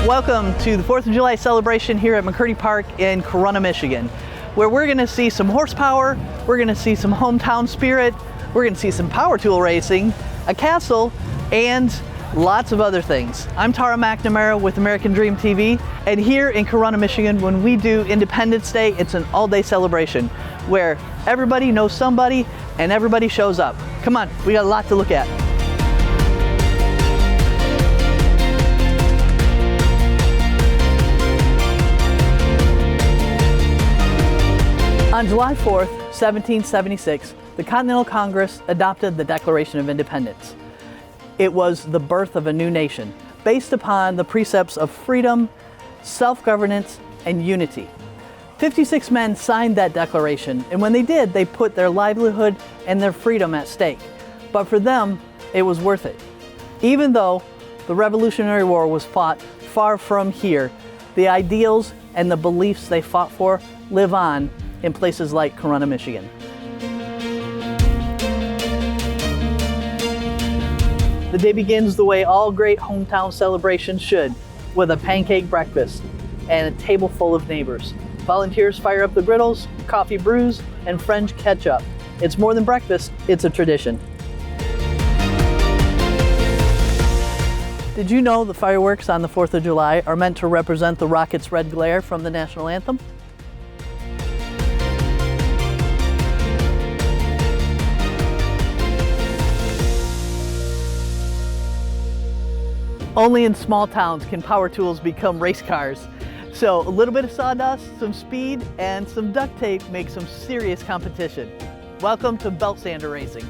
Welcome to the 4th of July celebration here at McCurdy Park in Corunna, Michigan, where we're going to see some horsepower, we're going to see some hometown spirit, we're going to see some power tool racing, a castle, and lots of other things. I'm Tara McNamara with American Dream TV, and here in Corunna, Michigan, when we do Independence Day, it's an all-day celebration where everybody knows somebody and everybody shows up. Come on, we got a lot to look at. On July 4th, 1776, the Continental Congress adopted the Declaration of Independence. It was the birth of a new nation, based upon the precepts of freedom, self-governance, and unity. 56 men signed that declaration, and when they did, they put their livelihood and their freedom at stake. But for them, it was worth it. Even though the Revolutionary War was fought far from here, the ideals and the beliefs they fought for live on in places like Corunna, Michigan. The day begins the way all great hometown celebrations should, with a pancake breakfast and a table full of neighbors. Volunteers fire up the griddles, coffee brews, and French ketchup. It's more than breakfast, it's a tradition. Did you know the fireworks on the 4th of July are meant to represent the rocket's red glare from the national anthem? Only in small towns can power tools become race cars. So a little bit of sawdust, some speed, and some duct tape make some serious competition. Welcome to belt sander racing.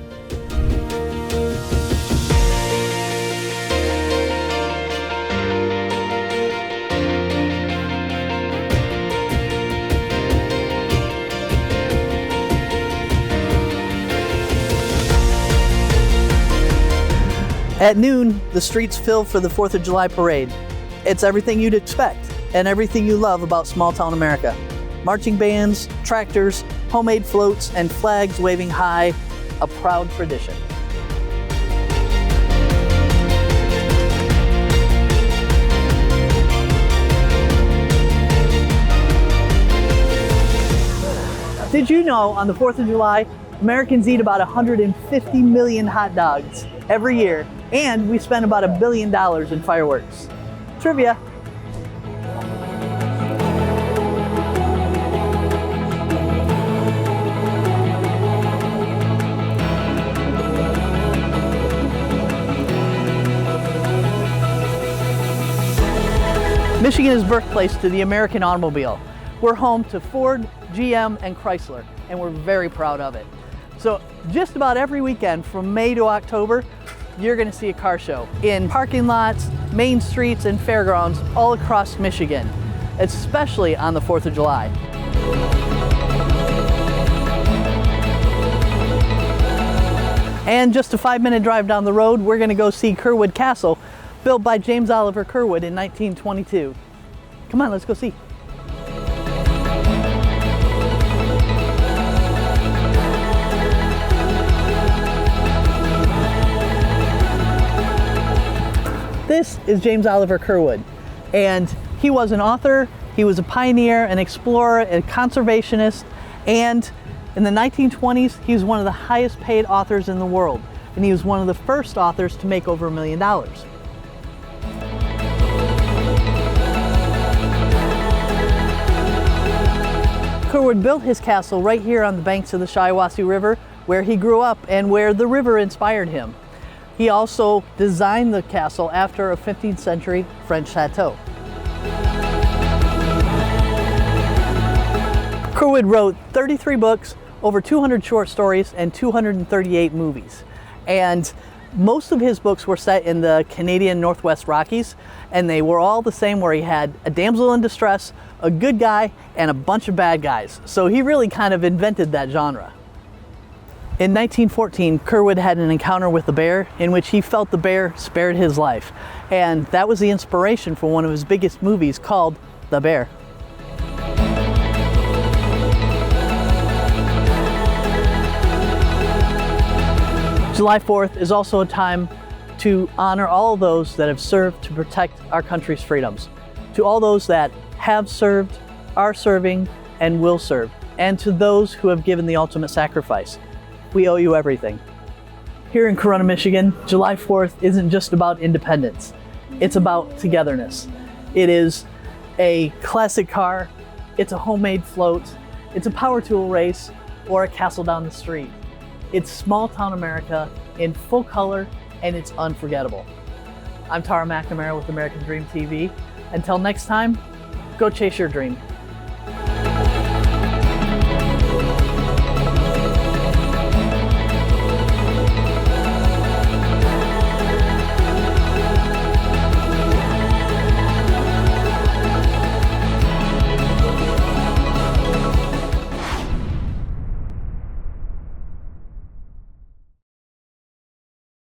At noon, the streets fill for the 4th of July parade. It's everything you'd expect and everything you love about small town America. Marching bands, tractors, homemade floats, and flags waving high, a proud tradition. Did you know on the 4th of July, Americans eat about 150 million hot dogs every year, and we spend about $1 billion in fireworks. Trivia. Michigan is birthplace to the American automobile. We're home to Ford, GM, and Chrysler, and we're very proud of it. So just about every weekend from May to October, you're going to see a car show in parking lots, main streets, and fairgrounds all across Michigan, especially on the 4th of July. And just a 5-minute drive down the road, we're going to go see Curwood Castle, built by James Oliver Curwood in 1922. Come on, let's go see. This is James Oliver Curwood, and he was an author, he was a pioneer, an explorer, a conservationist, and in the 1920s, he was one of the highest paid authors in the world, and he was one of the first authors to make over $1 million. Curwood built his castle right here on the banks of the Owosso River, where he grew up and where the river inspired him. He also designed the castle after a 15th century French chateau. Curwood wrote 33 books, over 200 short stories, and 238 movies. And most of his books were set in the Canadian Northwest Rockies, and they were all the same, where he had a damsel in distress, a good guy, and a bunch of bad guys. So he really kind of invented that genre. In 1914, Curwood had an encounter with a bear in which he felt the bear spared his life. And that was the inspiration for one of his biggest movies called The Bear. July 4th is also a time to honor all those that have served to protect our country's freedoms. To all those that have served, are serving, and will serve, and to those who have given the ultimate sacrifice, we owe you everything. Here in Corunna, Michigan, July 4th isn't just about independence. It's about togetherness. It is a classic car, it's a homemade float, it's a power tool race, or a castle down the street. It's small town America in full color, and it's unforgettable. I'm Tara McNamara with American Dream TV. Until next time, go chase your dream.